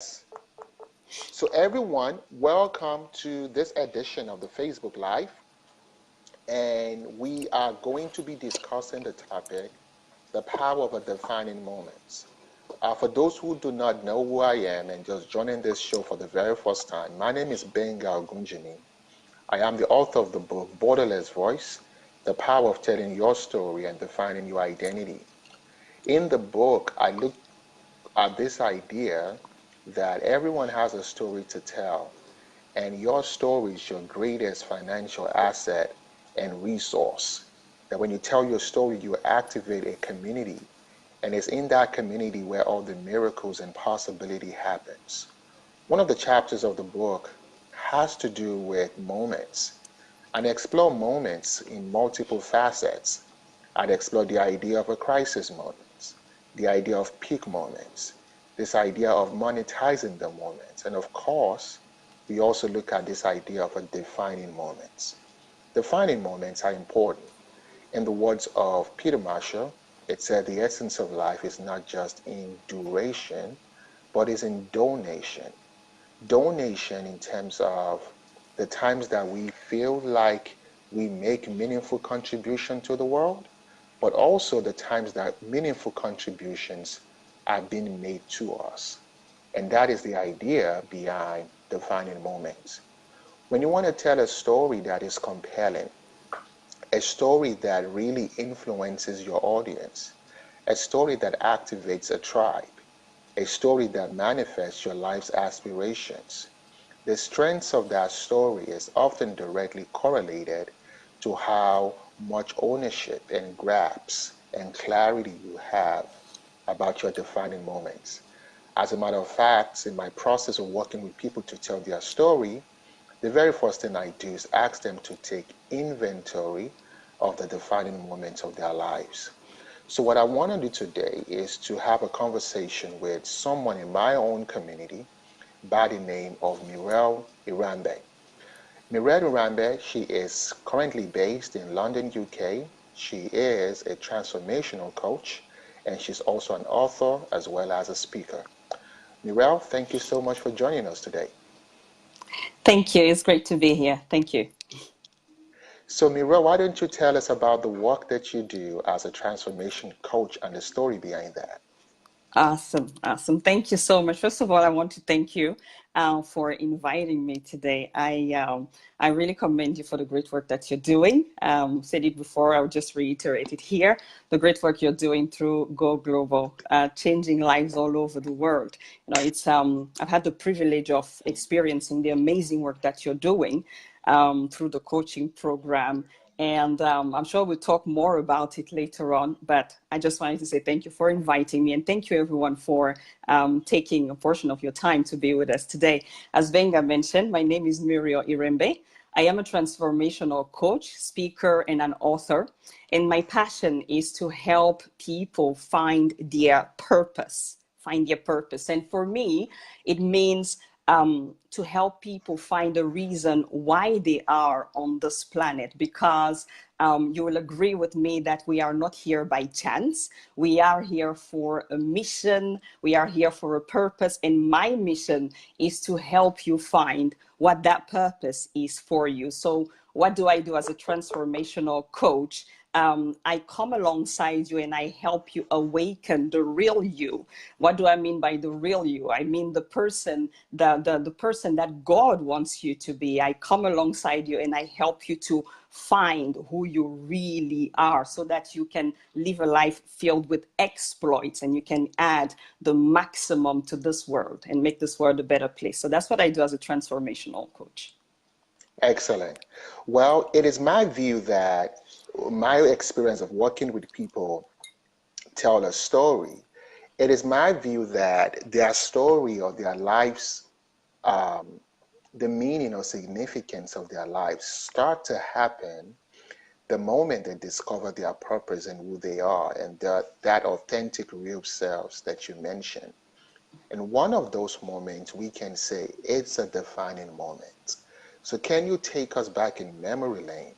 So everyone, welcome to this edition of the Facebook Live. And we are going to be discussing the topic, the power of a defining moment. For those who do not know who I am and just joining this show for the very first time, my name is Gbenga Ogunjimi. I am the author of the book Borderless Voice, The Power of Telling Your Story and Defining Your Identity. In the book, I look at this idea that everyone has a story to tell, and your story is your greatest financial asset and resource. That when you tell your story, you activate a community, and it's in that community where all the miracles and possibility happens. One of the chapters of the book has to do with moments, and explore moments in multiple facets. I'd explore the idea of a crisis moment, the idea of peak moments, this idea of monetizing the moments, and of course, we also look at this idea of a defining moments. Defining moments are important. In the words of Peter Marshall, it said the essence of life is not just in duration, but is in donation. Donation in terms of the times that we feel like we make meaningful contribution to the world, but also the times that meaningful contributions are being made to us. And that is the idea behind defining moments. When you want to tell a story that is compelling, a story that really influences your audience, a story that activates a tribe, a story that manifests your life's aspirations, the strength of that story is often directly correlated to how much ownership and grasp and clarity you have about your defining moments. As a matter of fact, in my process of working with people to tell their story, the very first thing I do is ask them to take inventory of the defining moments of their lives. So what I want to do today is to have a conversation with someone in my own community by the name of Muriel Irembe. Muriel Irembe, she is currently based in London, UK. She is a transformational coach, and she's also an author as well as a speaker. Muriel, thank you so much for joining us today. Thank you. It's great to be here. Thank you. So Muriel, why don't you tell us about the work that you do as a transformation coach and the story behind that? Awesome. Awesome. Thank you so much. First of all, I want to thank you for inviting me today. I really commend you for the great work that you're doing. Said it before, I'll just reiterate it here. The great work you're doing through Go Global, changing lives all over the world. It's I've had the privilege of experiencing the amazing work that you're doing through the coaching program. And I'm sure we'll talk more about it later on, but I just wanted to say thank you for inviting me, and thank you everyone for taking a portion of your time to be with us today. As Gbenga mentioned, my name is Muriel Irembe. I am a transformational coach, speaker, and an author. And my passion is to help people find their purpose. And for me, it means to help people find a reason why they are on this planet, because you will agree with me that we are not here by chance. We are here for a mission. We are here for a purpose. And my mission is to help you find what that purpose is for you. So what do I do as a transformational coach? I come alongside you and I help you awaken the real you. What do I mean by the real you? I mean the person, the person that God wants you to be. I come alongside you and I help you to find who you really are so that you can live a life filled with exploits and you can add the maximum to this world and make this world a better place. So that's what I do as a transformational coach. Excellent. Well, it is my view that my experience of working with people tell a story. It is my view that their story or their lives, um, the meaning or significance of their lives start to happen the moment they discover their purpose and who they are and that authentic real selves that you mentioned. And one of those moments we can say it's a defining moment. So can you take us back in memory lane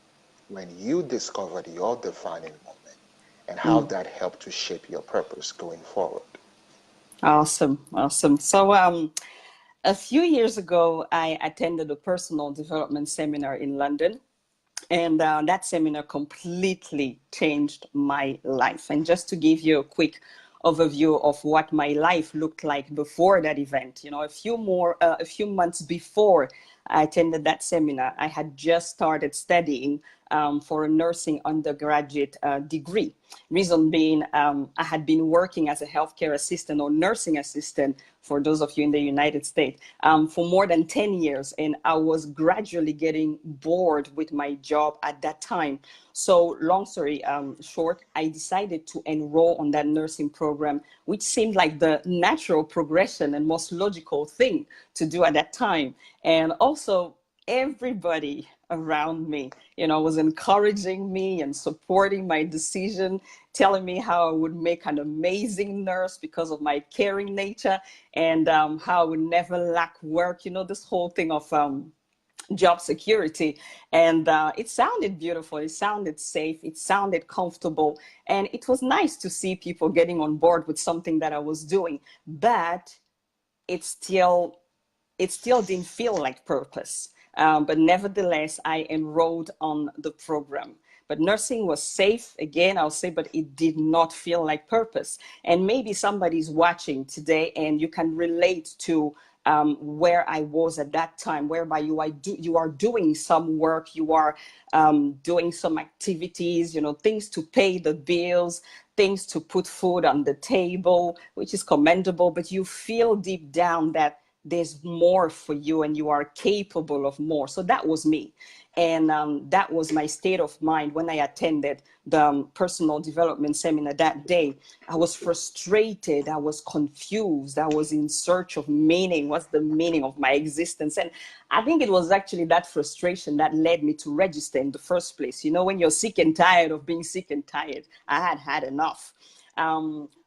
when you discovered your defining moment and how Mm. that helped to shape your purpose going forward? Awesome, awesome. So, a few years ago, I attended a personal development seminar in London. And that seminar completely changed my life. And just to give you a quick overview of what my life looked like before that event, a few months before I attended that seminar, I had just started studying for a nursing undergraduate degree. Reason being, I had been working as a healthcare assistant or nursing assistant, for those of you in the United States, for more than 10 years. And I was gradually getting bored with my job at that time. So long story short, I decided to enroll on that nursing program, which seemed like the natural progression and most logical thing to do at that time. And also, everybody around me, was encouraging me and supporting my decision, telling me how I would make an amazing nurse because of my caring nature, and how I would never lack work, this whole thing of job security. And it sounded beautiful, it sounded safe, it sounded comfortable, and it was nice to see people getting on board with something that I was doing. But it still it still didn't feel like purpose. But nevertheless, I enrolled on the program. But nursing was safe, again, I'll say, but it did not feel like purpose. And maybe somebody's watching today and you can relate to where I was at that time, whereby you are doing some work, you are doing some activities, things to pay the bills, things to put food on the table, which is commendable, but you feel deep down that there's more for you and you are capable of more. So that was me. And that was my state of mind when I attended the personal development seminar that day. I was frustrated. I was confused. I was in search of meaning. What's the meaning of my existence? And I think it was actually that frustration that led me to register in the first place. When you're sick and tired of being sick and tired, I had had enough.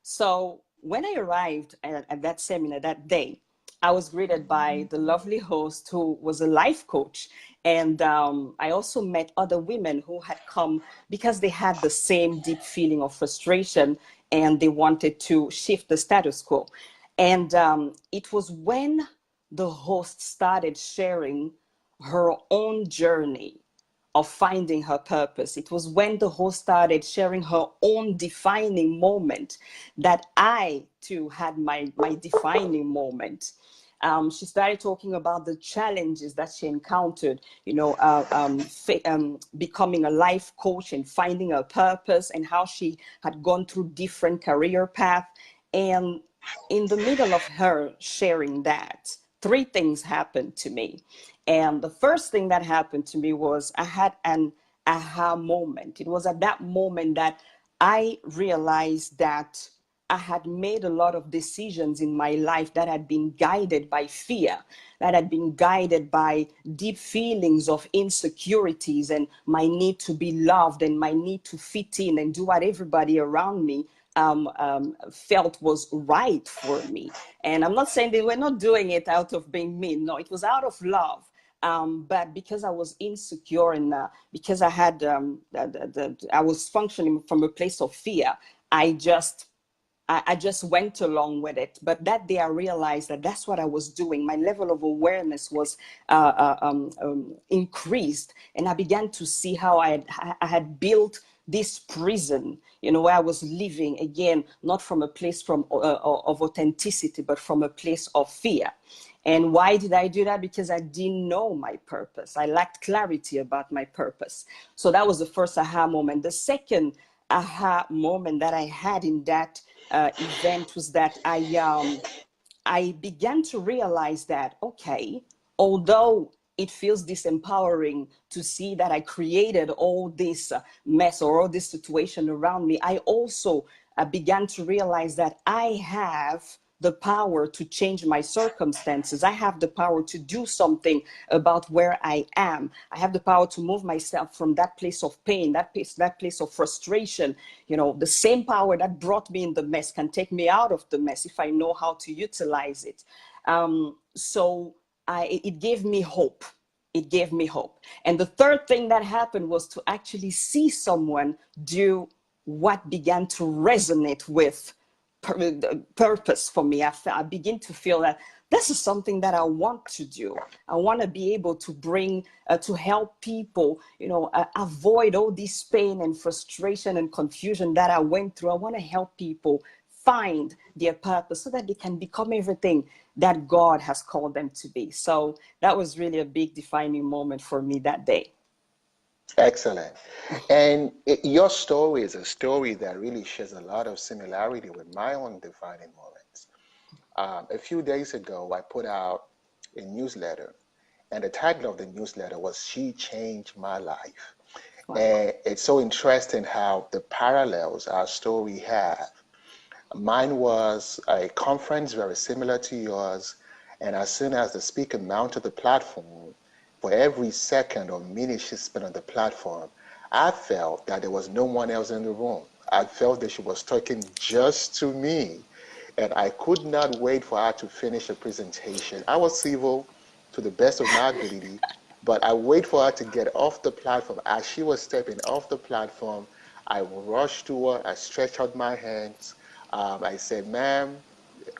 So when I arrived at that seminar that day, I was greeted by the lovely host who was a life coach. And I also met other women who had come because they had the same deep feeling of frustration and they wanted to shift the status quo. And it was when the host started sharing her own journey of finding her purpose. It was when the host started sharing her own defining moment that I too had my defining moment. She started talking about the challenges that she encountered, becoming a life coach and finding her purpose, and how she had gone through different career paths. And in the middle of her sharing that, three things happened to me. And the first thing that happened to me was I had an aha moment. It was at that moment that I realized that I had made a lot of decisions in my life that had been guided by fear, that had been guided by deep feelings of insecurities and my need to be loved and my need to fit in and do what everybody around me felt was right for me. And I'm not saying they were not doing it out of being mean. No, it was out of love. But because I was insecure and because I had, I was functioning from a place of fear, I just went along with it. But that day I realized that that's what I was doing. My level of awareness was increased. And I began to see how I had built this prison, where I was living, again, not from a place of authenticity, but from a place of fear. And why did I do that? Because I didn't know my purpose. I lacked clarity about my purpose. So that was the first aha moment. The second aha moment that I had in that event was that I began to realize that, okay, although it feels disempowering to see that I created all this mess or all this situation around me, I also began to realize that I have the power to change my circumstances. I have the power to do something about where I am. I have the power to move myself from that place of pain, that place of frustration. The same power that brought me in the mess can take me out of the mess if I know how to utilize it. So it gave me hope. It gave me hope. And the third thing that happened was to actually see someone do what began to resonate with purpose for me. I begin to feel that this is something that I want to do. I want to be able to bring, to help people, avoid all this pain and frustration and confusion that I went through. I want to help people find their purpose so that they can become everything that God has called them to be. So that was really a big defining moment for me that day. Excellent. And your story is a story that really shares a lot of similarity with my own defining moments. A few days ago, I put out a newsletter, and the title of the newsletter was She Changed My Life. Wow. And it's so interesting how the parallels our story have. Mine was a conference very similar to yours, and as soon as the speaker mounted the platform, for every second or minute she spent on the platform, I felt that there was no one else in the room. I felt that she was talking just to me, and I could not wait for her to finish the presentation. I was civil to the best of my ability, but I wait for her to get off the platform. As she was stepping off the platform, I rushed to her, I stretched out my hands. I said, ma'am,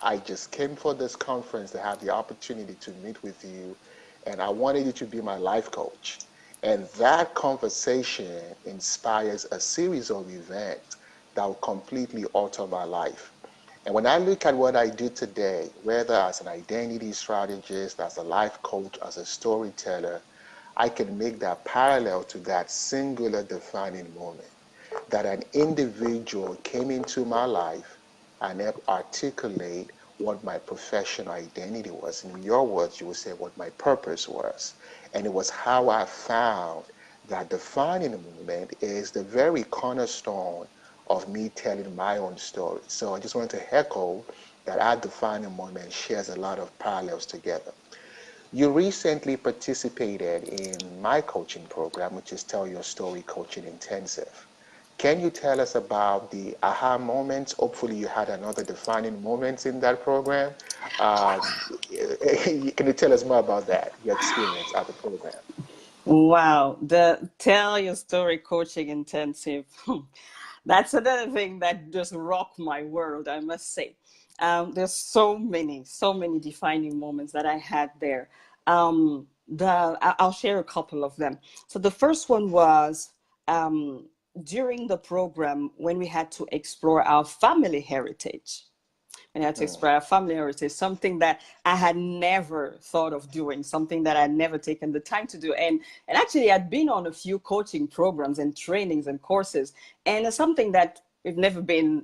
I just came for this conference to have the opportunity to meet with you, and I wanted you to be my life coach. And that conversation inspires a series of events that will completely alter my life. And when I look at what I do today, whether as an identity strategist, as a life coach, as a storyteller, I can make that parallel to that singular defining moment that an individual came into my life and helped articulate what my professional identity was. In your words, you would say what my purpose was. And it was how I found that defining moment is the very cornerstone of me telling my own story. So I just wanted to echo that our defining moment shares a lot of parallels together. You recently participated in my coaching program, which is Tell Your Story Coaching Intensive. Can you tell us about the aha moments? Hopefully you had another defining moments in that program. Can you tell us more about that, your experience at the program? Wow, the Tell Your Story Coaching Intensive. That's another thing that just rocked my world, I must say. There's so many defining moments that I had there. I'll share a couple of them. So the first one was during the program when we had to explore our family heritage. And I had to Mm, explore our family heritage, something that I had never thought of doing, something that I'd never taken the time to do. And actually, I'd been on a few coaching programs and trainings and courses, and it's something that I've never been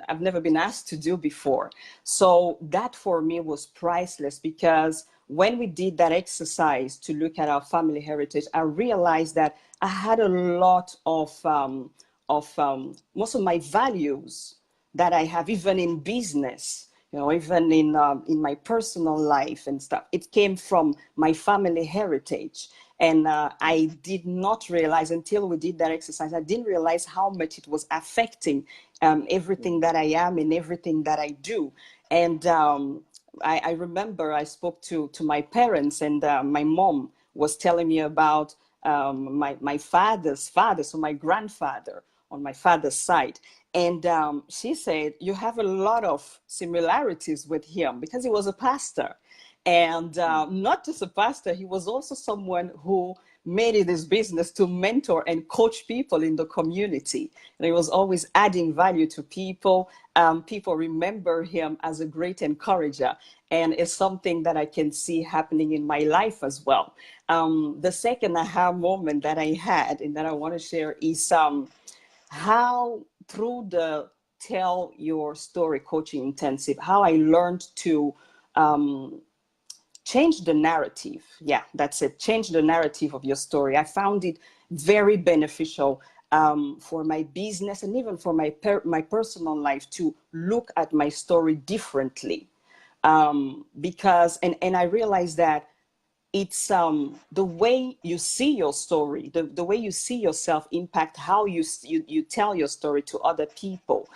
asked to do before. So that for me was priceless, because when we did that exercise to look at our family heritage, I realized that I had a lot of most of my values that I have, even in business, even in my personal life and stuff. It came from my family heritage. And I did not realize until we did that exercise, I didn't realize how much it was affecting everything that I am and everything that I do. And I remember I spoke to my parents, and my mom was telling me about my father's father, so my grandfather on my father's side. And she said, you have a lot of similarities with him, because he was a pastor. And not just a pastor, he was also someone who made it his business to mentor and coach people in the community. And he was always adding value to people. People remember him as a great encourager. And it's something that I can see happening in my life as well. The second aha moment that I had and that I want to share is how through the Tell Your Story Coaching Intensive, how I learned to change the narrative. Yeah, that's it. Change the narrative of your story. I found it very beneficial for my business and even for my personal life to look at my story differently. Because I realized that it's the way you see your story, the way you see yourself impact how you tell your story to other people.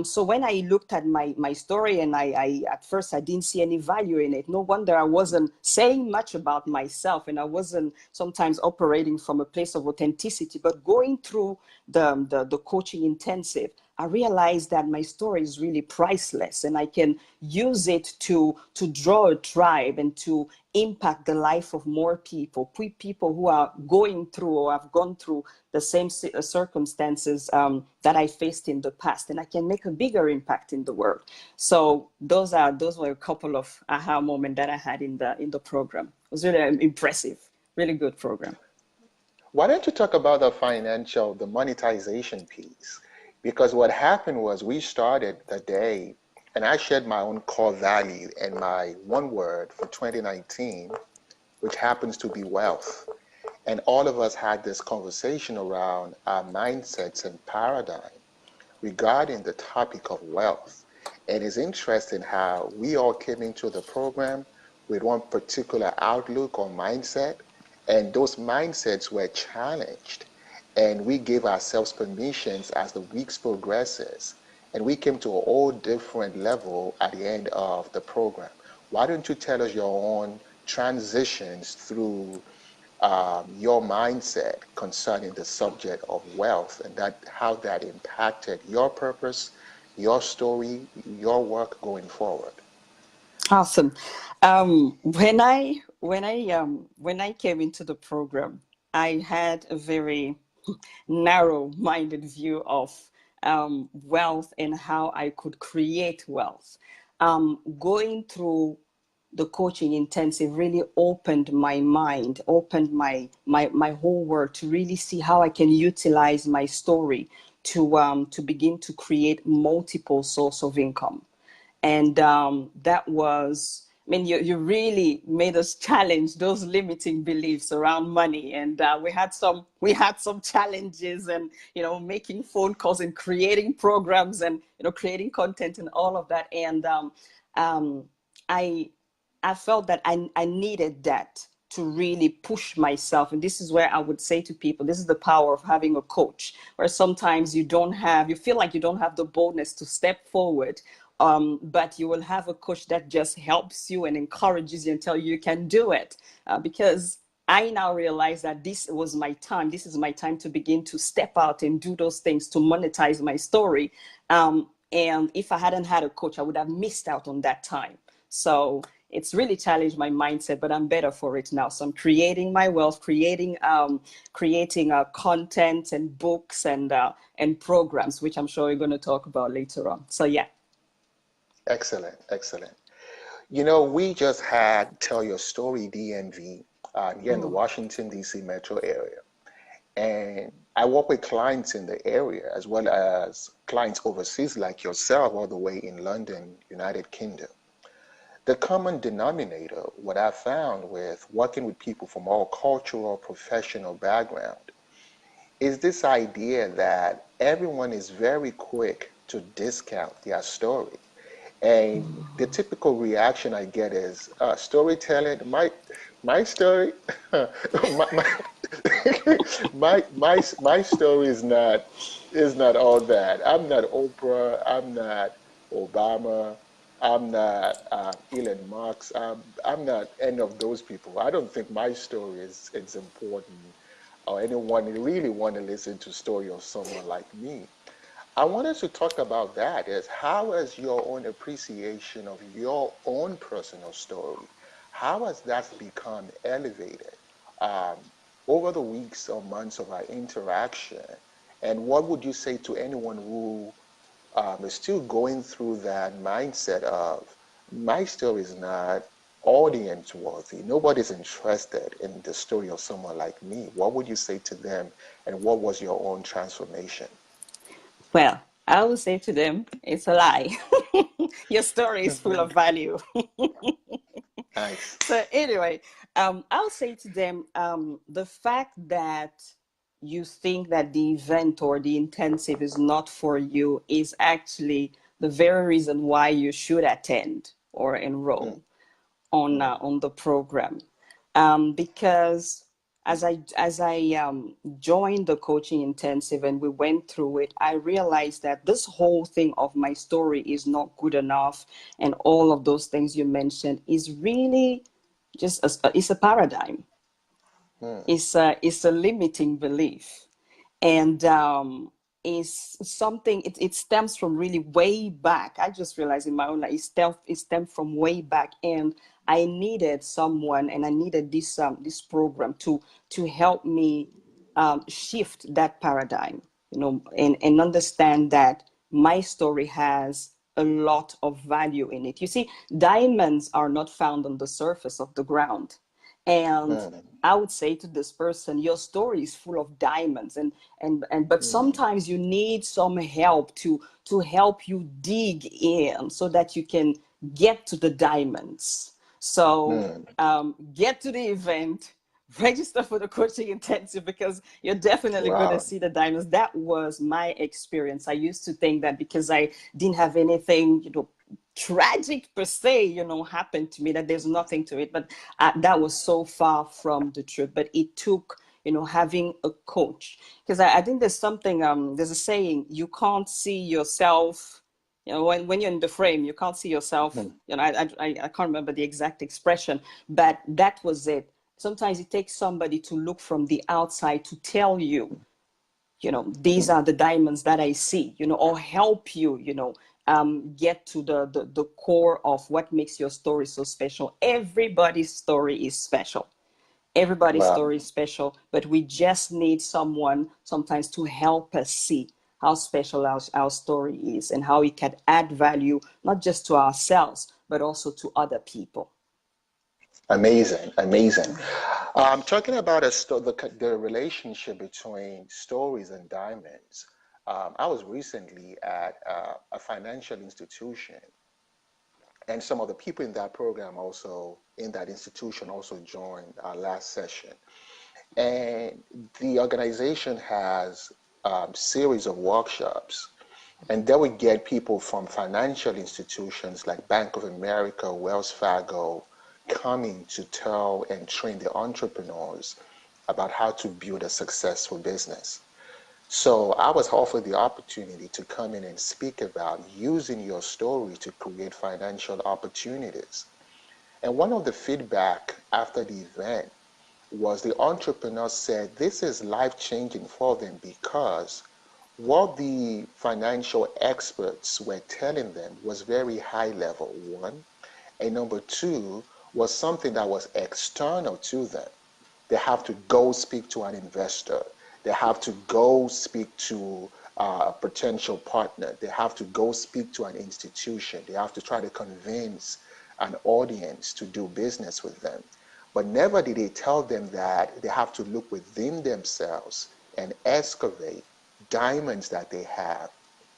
So when I looked at my story, and I at first I didn't see any value in it. No wonder I wasn't saying much about myself, and I wasn't sometimes operating from a place of authenticity. But going through the coaching intensive, I realized that my story is really priceless, and I can use it to draw a tribe and to impact the life of more people, people who are going through or have gone through the same circumstances that I faced in the past, and I can make a bigger impact in the world. So those were a couple of aha moments that I had in the program. It was really impressive, really good program. Why don't you talk about the monetization piece? Because what happened was we started the day, and I shared my own core value and my one word for 2019, which happens to be wealth. And all of us had this conversation around our mindsets and paradigm regarding the topic of wealth. And it's interesting how we all came into the program with one particular outlook or mindset, and those mindsets were challenged. And we gave ourselves permissions as the weeks progresses. And we came to a whole different level at the end of the program. Why don't you tell us your own transitions through your mindset concerning the subject of wealth and that how that impacted your purpose, your story, your work going forward. Awesome. When I came into the program, I had a very narrow-minded view of wealth and how I could create wealth. Going through the coaching intensive really opened my mind, opened my whole world to really see how I can utilize my story to begin to create multiple source of income. And that was, I mean, you really made us challenge those limiting beliefs around money. And we had some challenges, and making phone calls and creating programs and creating content and all of that. And um, I I felt that I needed that to really push myself. And this is where I would say to people, this is the power of having a coach, where sometimes you feel like you don't have the boldness to step forward. But you will have a coach that just helps you and encourages you and tell you can do it. Because I now realize that this was my time. This is my time to begin to step out and do those things to monetize my story. And if I hadn't had a coach, I would have missed out on that time. So it's really challenged my mindset, but I'm better for it now. So I'm creating my wealth, creating content and books and programs, which I'm sure we're going to talk about later on. So yeah. Excellent, excellent. You know, we just had Tell Your Story DMV here in the Mm. Washington, D.C. metro area. And I work with clients in the area as well as clients overseas like yourself, all the way in London, United Kingdom. The common denominator, what I found with working with people from all cultural, professional background, is this idea that everyone is very quick to discount their story. And the typical reaction I get is storytelling. My story, my, my story is not all that. I'm not Oprah. I'm not Obama. I'm not Elon Musk. I'm not any of those people. I don't think my story is important, or anyone really want to listen to story of someone like me. I want us to talk about that is how has your own appreciation of your own personal story, how has that become elevated um, over the weeks or months of our interaction? And what would you say to anyone who is still going through that mindset of my story is not audience worthy, nobody's interested in the story of someone like me? What would you say to them, and what was your own transformation? Well, I will say to them, it's a lie. Your story is full of value. Nice. So anyway, I'll say to them, the fact that you think that the event or the intensive is not for you is actually the very reason why you should attend or Mm, enroll mm, on the program. Because as I joined the coaching intensive and we went through it, I realized that this whole thing of my story is not good enough, and all of those things you mentioned is really just it's a paradigm. mm, It's a limiting belief, and is something, it stems from really way back. I just realized in my own life, it stemmed from way back. And I needed someone, and I needed this program to help me shift that paradigm, and understand that my story has a lot of value in it. You see, diamonds are not found on the surface of the ground. And Mm, I would say to this person, your story is full of diamonds, but mm, sometimes you need some help to help you dig in so that you can get to the diamonds. So mm. get to the event, register for the coaching intensive, because you're definitely going to Wow. see the diamonds. That was my experience. I used to think that because I didn't have anything, tragic per se, happened to me, that there's nothing to it. But that was so far from the truth. But it took, having a coach, because I think there's something, there's a saying, you can't see yourself, when you're in the frame, you can't see yourself. Mm, I can't remember the exact expression, but that was it. Sometimes it takes somebody to look from the outside to tell you, these mm. are the diamonds that I see, or help you, get to the core of what makes your story so special. Everybody's story is special. Everybody's Wow. story is special, but we just need someone sometimes to help us see how special our story is, and how it can add value, not just to ourselves, but also to other people. Amazing, amazing. Talking about the relationship between stories and diamonds. I was recently at a financial institution, and some of the people in that program also in that institution also joined our last session. And the organization has series of workshops, and they would get people from financial institutions like Bank of America, Wells Fargo, coming to tell and train the entrepreneurs about how to build a successful business. So I was offered the opportunity to come in and speak about using your story to create financial opportunities. And one of the feedback after the event was the entrepreneur said this is life changing for them, because what the financial experts were telling them was very high level, one. And number two was something that was external to them. They have to go speak to an investor. They have to go speak to a potential partner. They have to go speak to an institution. They have to try to convince an audience to do business with them. But never did they tell them that they have to look within themselves and excavate diamonds that they have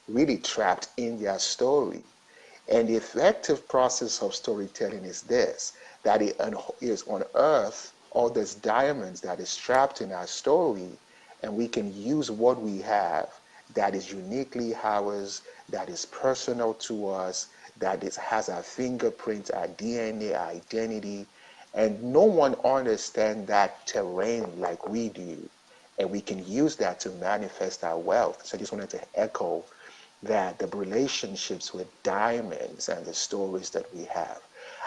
really trapped in their story. And the effective process of storytelling is this, that it is unearth all these diamonds that is trapped in our story, and we can use what we have that is uniquely ours, that is personal to us, has our fingerprints, our DNA, our identity, and no one understands that terrain like we do. And we can use that to manifest our wealth. So I just wanted to echo that the relationships with diamonds and the stories that we have.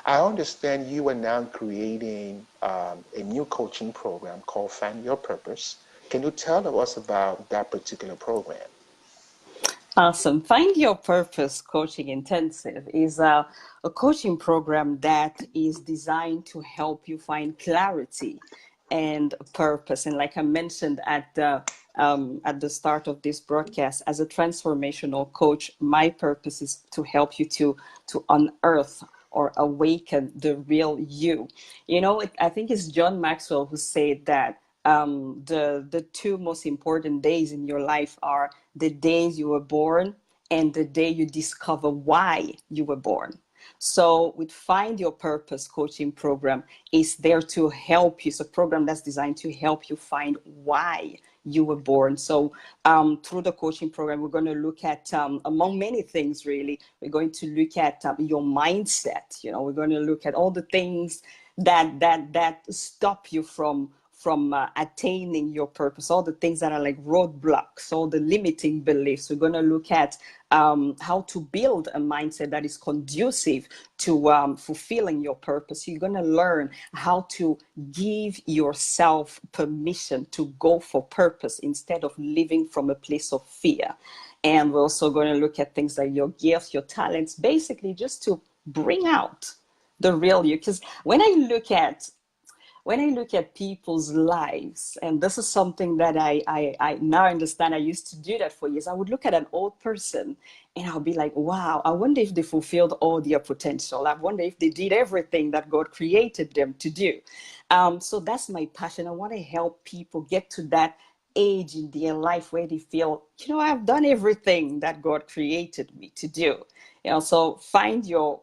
I understand you are now creating a new coaching program called Find Your Purpose. Can you tell us about that particular program? Awesome. Find Your Purpose Coaching Intensive is a coaching program that is designed to help you find clarity and purpose. And like I mentioned at the start of this broadcast, as a transformational coach, my purpose is to help you to unearth or awaken the real you. I think it's John Maxwell who said that the two most important days in your life are the days you were born and the day you discover why you were born. So with Find Your Purpose coaching program is there to help you. It's a program that's designed to help you find why you were born. So through the coaching program, we're going to look at, among many things, really, we're going to look at your mindset. We're going to look at all the things that stop you attaining your purpose, all the things that are like roadblocks, all the limiting beliefs. We're going to look at how to build a mindset that is conducive to fulfilling your purpose. You're going to learn how to give yourself permission to go for purpose instead of living from a place of fear. And we're also going to look at things like your gifts, your talents, basically just to bring out the real you. Because when I look at people's lives, and this is something that I now understand, I used to do that for years. I would look at an old person and I'll be like, wow, I wonder if they fulfilled all their potential. I wonder if they did everything that God created them to do. So that's my passion. I want to help people get to that age in their life where they feel, I've done everything that God created me to do. So find your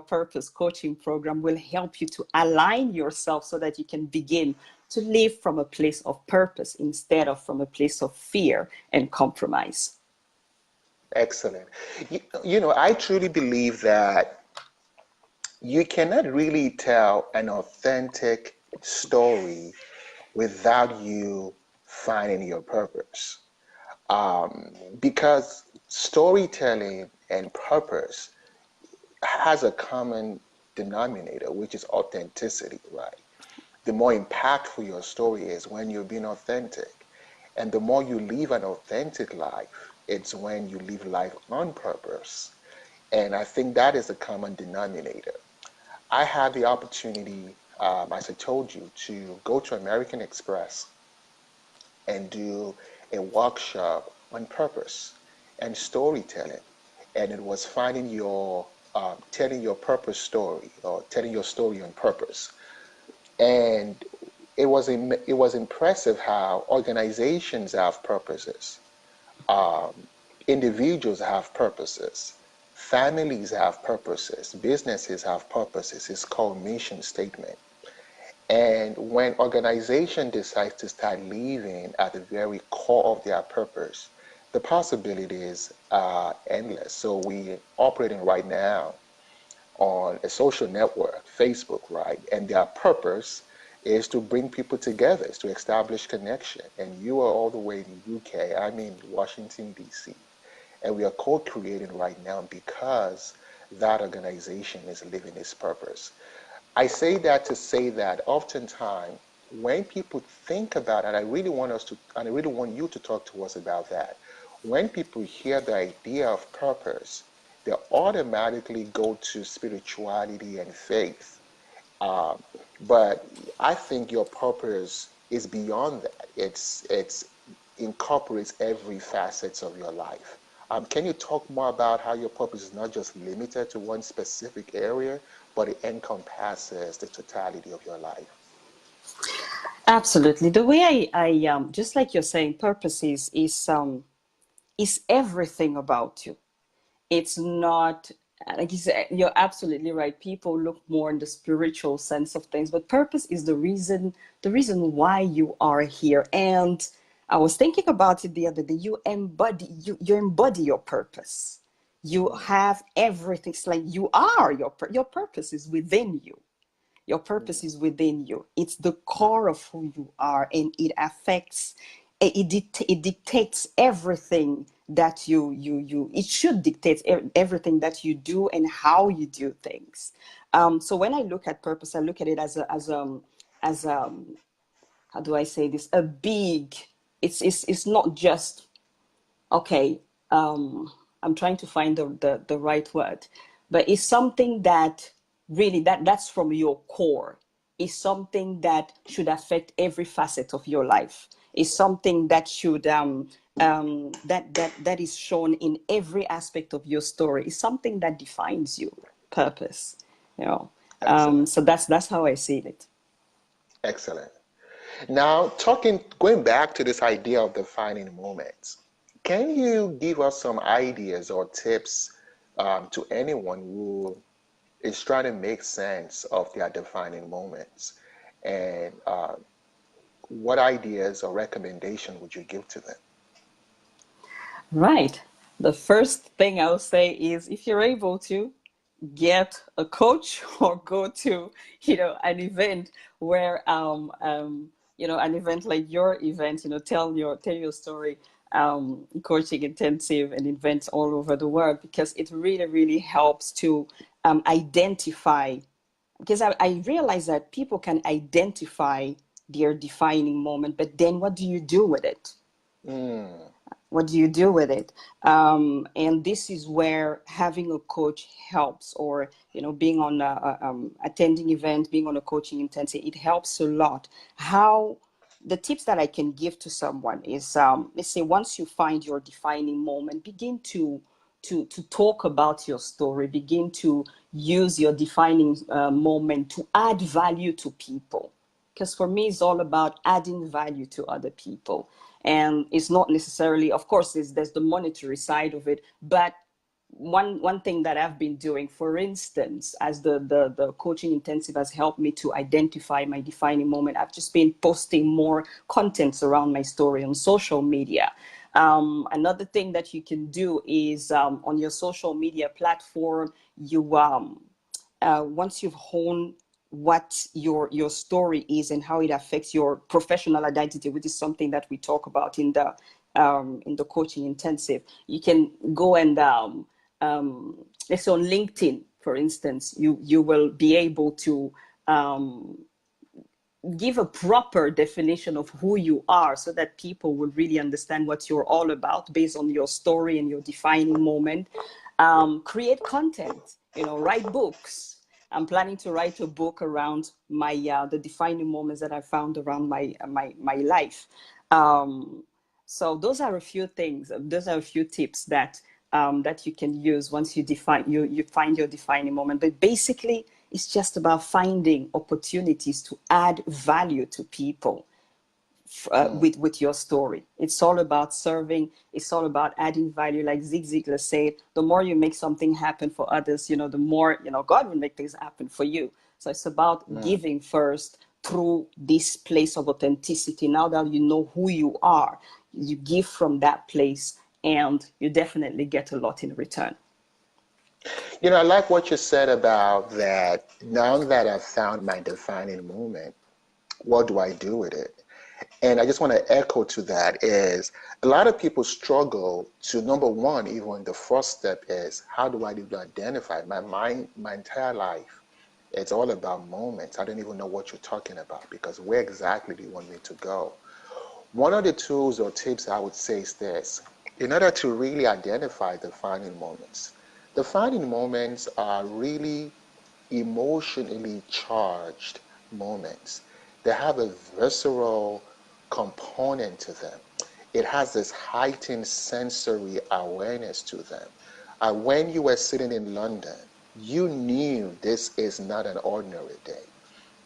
purpose coaching program will help you to align yourself so that you can begin to live from a place of purpose instead of from a place of fear and compromise. Excellent. I truly believe that you cannot really tell an authentic story without you finding your purpose. Because storytelling and purpose has a common denominator, which is authenticity, right? The more impactful your story is when you're being authentic. And the more you live an authentic life, it's when you live life on purpose. And I think that is a common denominator. I had the opportunity, as I told you, to go to American Express and do a workshop on purpose and storytelling. And it was finding telling your purpose story, or telling your story on purpose. And it was impressive how organizations have purposes, um, individuals have purposes, families have purposes, businesses have purposes. It's called mission statement. And when organization decides to start living at the very core of their purpose, the possibilities are endless. So we operating right now on a social network, Facebook, right? And their purpose is to bring people together, is to establish connection. And you are all the way in the UK, I'm in Washington, D.C. And we are co-creating right now because that organization is living its purpose. I say that to say that oftentimes when people think about it, and I really want you to talk to us about that. When people hear the idea of purpose, they automatically go to spirituality and faith. Um, but I think your purpose is beyond that. It's incorporates every facets of your life. Can you talk more about how your purpose is not just limited to one specific area, but it encompasses the totality of your life? Absolutely. The way I just like you're saying, purpose is everything about you. It's not, like you said, you're absolutely right. People look more in the spiritual sense of things, but purpose is the reason why you are here. And I was thinking about it the other day. You embody your purpose. You have everything. It's like you are your purpose is within you. Your purpose is within you. It's the core of who you are, and it affects, it dictates everything that it should dictate everything that you do and how you do things. So when I look at purpose, I look at it as how do I say this? A big, it's not just, okay, I'm trying to find the right word, but it's something that really that's from your core. It's something that should affect every facet of your life. It's something that should that is shown in every aspect of your story. It's something that defines you. Purpose, you know. Excellent. So that's how I see it. Excellent. Now, going back to this idea of defining moments, can you give us some ideas or tips to anyone who is trying to make sense of their defining moments? And what ideas or recommendation would you give to them? Right. The first thing I'll say is, if you're able to, get a coach or go to an event where an event like your event, tell your story, coaching intensive and events all over the world, because it really, really helps to identify, because I realize that people can identify their defining moment, but then what do you do with it? Mm. What do you do with it? And this is where having a coach helps, or being on attending events, being on a coaching intensive, it helps a lot. How the tips that I can give to someone is, let's say, once you find your defining moment, begin to talk about your story, begin to use your defining moment to add value to people, because for me it's all about adding value to other people. And it's not necessarily, of course, there's the monetary side of it, but one thing that I've been doing, for instance, as the coaching intensive has helped me to identify my defining moment, I've just been posting more contents around my story on social media. Another thing that you can do is, on your social media platform, you once you've honed what your story is and how it affects your professional identity, which is something that we talk about in the coaching intensive, you can go and let's say on LinkedIn, for instance, you will be able to give a proper definition of who you are, so that people will really understand what you're all about based on your story and your defining moment. Create content, write books. I'm planning to write a book around my the defining moments that I found around my life. So those are a few things. Those are a few tips that you can use once you find your defining moment. But basically, it's just about finding opportunities to add value to people with your story. It's all about serving. It's all about adding value. Like Zig Ziglar said, the more you make something happen for others, the more, God will make things happen for you. So it's about giving first through this place of authenticity. Now that you know who you are, you give from that place, and you definitely get a lot in return. I like what you said about that. Now that I've found my defining moment, what do I do with it? And I just want to echo to that is a lot of people struggle to, number one, even the first step is, how do I even identify my mind, my entire life? It's all about moments. I don't even know what you're talking about, because where exactly do you want me to go? One of the tools or tips I would say is this: in order to really identify defining moments are really emotionally charged moments. They have a visceral component to them. It has this heightened sensory awareness to them. When you were sitting in London, you knew this is not an ordinary day.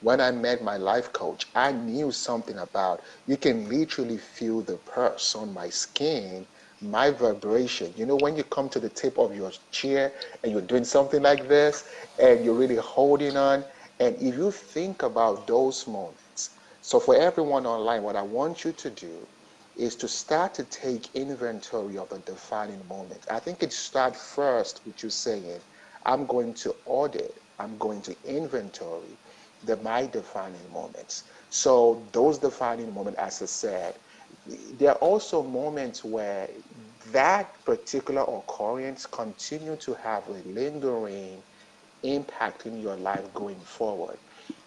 When I met my life coach, I knew something about, you can literally feel the pulse on my skin, my vibration. When you come to the tip of your chair and you're doing something like this and you're really holding on, and if you think about those moments, so for everyone online, what I want you to do is to start to take inventory of the defining moment. I think it starts first with you saying, I'm going to audit, I'm going to inventory my defining moments. So those defining moments, as I said, there are also moments where that particular occurrence continue to have a lingering impact in your life going forward.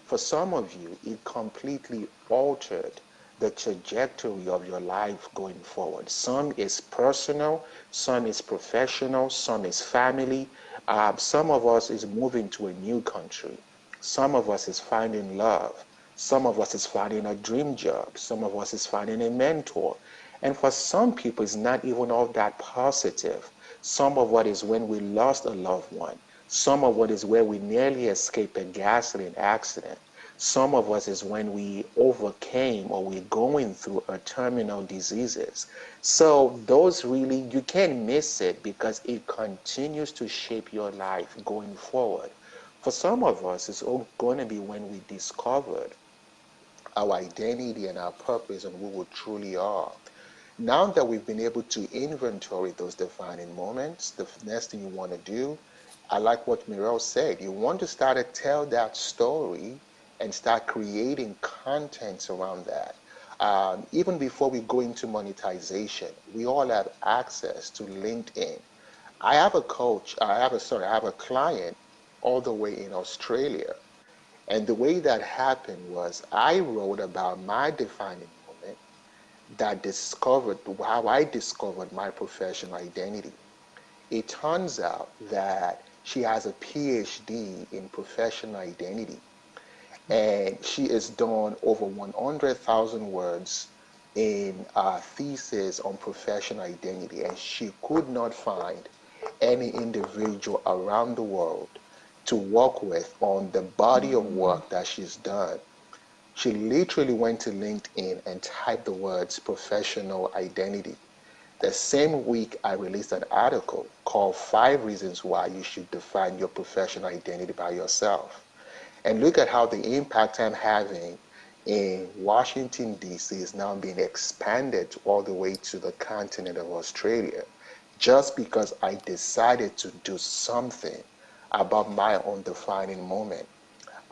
For some of you, it completely altered the trajectory of your life going forward. Some is personal, some is professional, some is family. Some of us is moving to a new country. Some of us is finding love. Some of us is finding a dream job. Some of us is finding a mentor. And for some people, it's not even all that positive. Some of what is when we lost a loved one. Some of what is where we nearly escaped a gasoline accident. Some of us is when we overcame or we're going through a terminal diseases. So those really, you can't miss it, because it continues to shape your life going forward. For some of us, it's all going to be when we discovered our identity and our purpose and who we truly are. Now that we've been able to inventory those defining moments, the next thing you want to do, I like what Muriel said, you want to start to tell that story and start creating content around that. Even before we go into monetization, we all have access to LinkedIn. I have a coach, I have a client all the way in Australia. And the way that happened was I wrote about my defining moment that discovered how I discovered my professional identity. It turns out that she has a PhD in professional identity, and she has done over 100,000 words in a thesis on professional identity, and she could not find any individual around the world to work with on the body of work that she's done. She literally went to LinkedIn and typed the words professional identity. The same week, I released an article called 5 Reasons Why You Should Define Your Professional Identity by Yourself. And look at how the impact I'm having in Washington, D.C. is now being expanded all the way to the continent of Australia, just because I decided to do something about my own defining moment.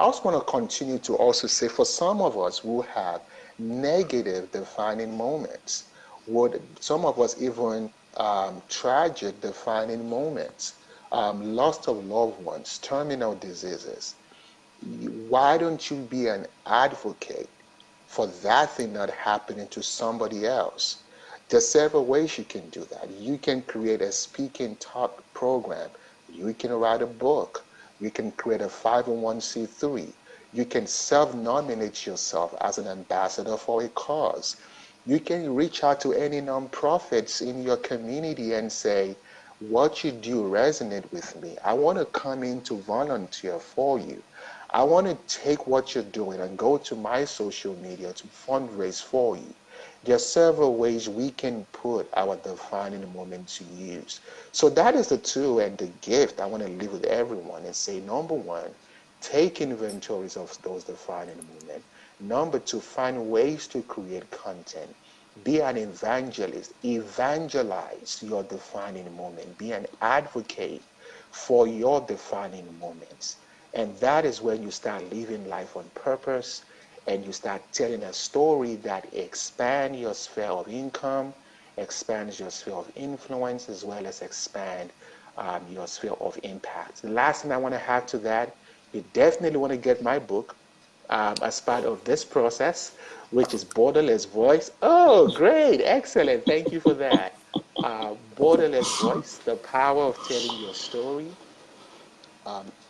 I also want to continue to also say for some of us who have negative defining moments, would some of us even tragic defining moments, loss of loved ones, terminal diseases. Why don't you be an advocate for that thing not happening to somebody else? There's several ways you can do that. You can create a speaking talk program. You can write a book. You can create a 501c3. You can self-nominate yourself as an ambassador for a cause. You can reach out to any nonprofits in your community and say, what you do resonate with me. I want to come in to volunteer for you. I want to take what you're doing and go to my social media to fundraise for you. There are several ways we can put our defining moment to use. So that is the tool and the gift I want to leave with everyone and say, number one, take inventories of those defining moments. Number two, find ways to create content. Be an evangelist. Evangelize your defining moment. Be an advocate for your defining moments. And that is when you start living life on purpose and you start telling a story that expands your sphere of income, expands your sphere of influence, as well as expand your sphere of impact. The last thing I want to add to that, you definitely want to get my book as part of this process, which is Borderless Voice. Oh, great, excellent. Thank you for that. Borderless Voice, the power of telling your story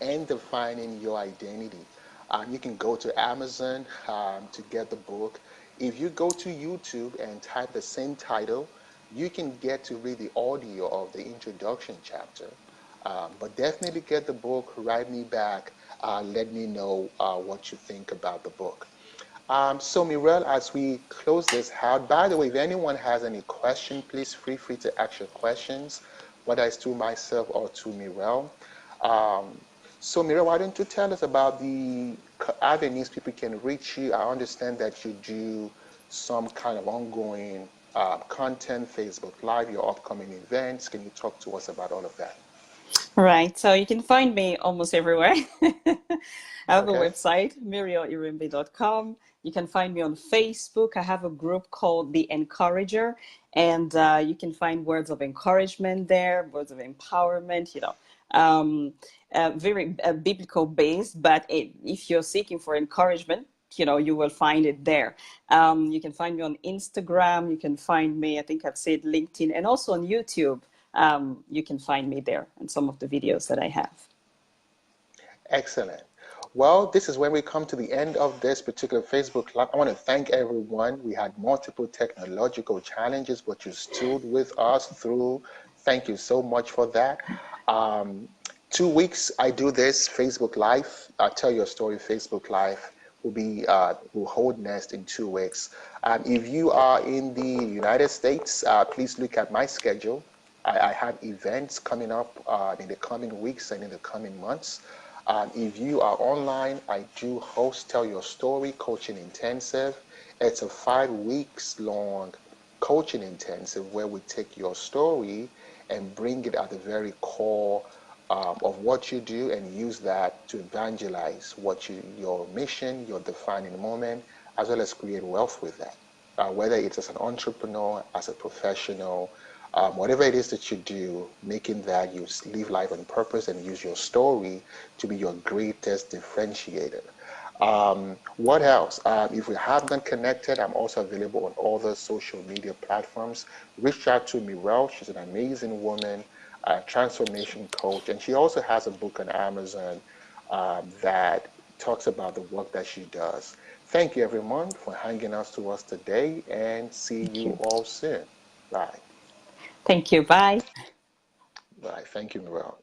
and defining your identity. You can go to Amazon to get the book. If you go to YouTube and type the same title, you can get to read the audio of the introduction chapter. But definitely get the book, write me back, let me know what you think about the book. So Muriel, as we close this out, by the way, if anyone has any question, please feel free to ask your questions, whether it's to myself or to Muriel. Um, so Muriel, why don't you tell us about the avenues people can reach you? I understand that you do some kind of ongoing content, Facebook Live, your upcoming events. Can you talk to us about all of that? Right. So you can find me almost everywhere. I have a Okay. website, murielirembe.com. You can find me on Facebook. I have a group called The Encourager, and you can find words of encouragement there, words of empowerment, very biblical based. But if you're seeking for encouragement, you will find it there. You can find me on Instagram. You can find me, I think I've said LinkedIn, and also on YouTube. You can find me there and some of the videos that I have. Excellent. Well, this is when we come to the end of this particular Facebook Live. I want to thank everyone. We had multiple technological challenges, but you stood with us through. Thank you so much for that. Um, 2 weeks I do this Facebook Live. Tell your story Facebook Live will hold next in 2 weeks. If you are in the United States, please look at my schedule. I have events coming up in the coming weeks and in the coming months. If you are online, I do host Tell Your Story Coaching Intensive. It's a 5 weeks long coaching intensive where we take your story and bring it at the very core of what you do and use that to evangelize your mission, your defining moment, as well as create wealth with that. Whether it's as an entrepreneur, as a professional, whatever it is that you do, making that you live life on purpose and use your story to be your greatest differentiator. What else? If we have not connected, I'm also available on all the social media platforms. Reach out to Muriel. She's an amazing woman, a transformation coach, and she also has a book on Amazon that talks about the work that she does. Thank you, everyone, for hanging out to us today, and see Thank you you. all soon. Bye. Thank you. Bye. Bye. Thank you, Muriel.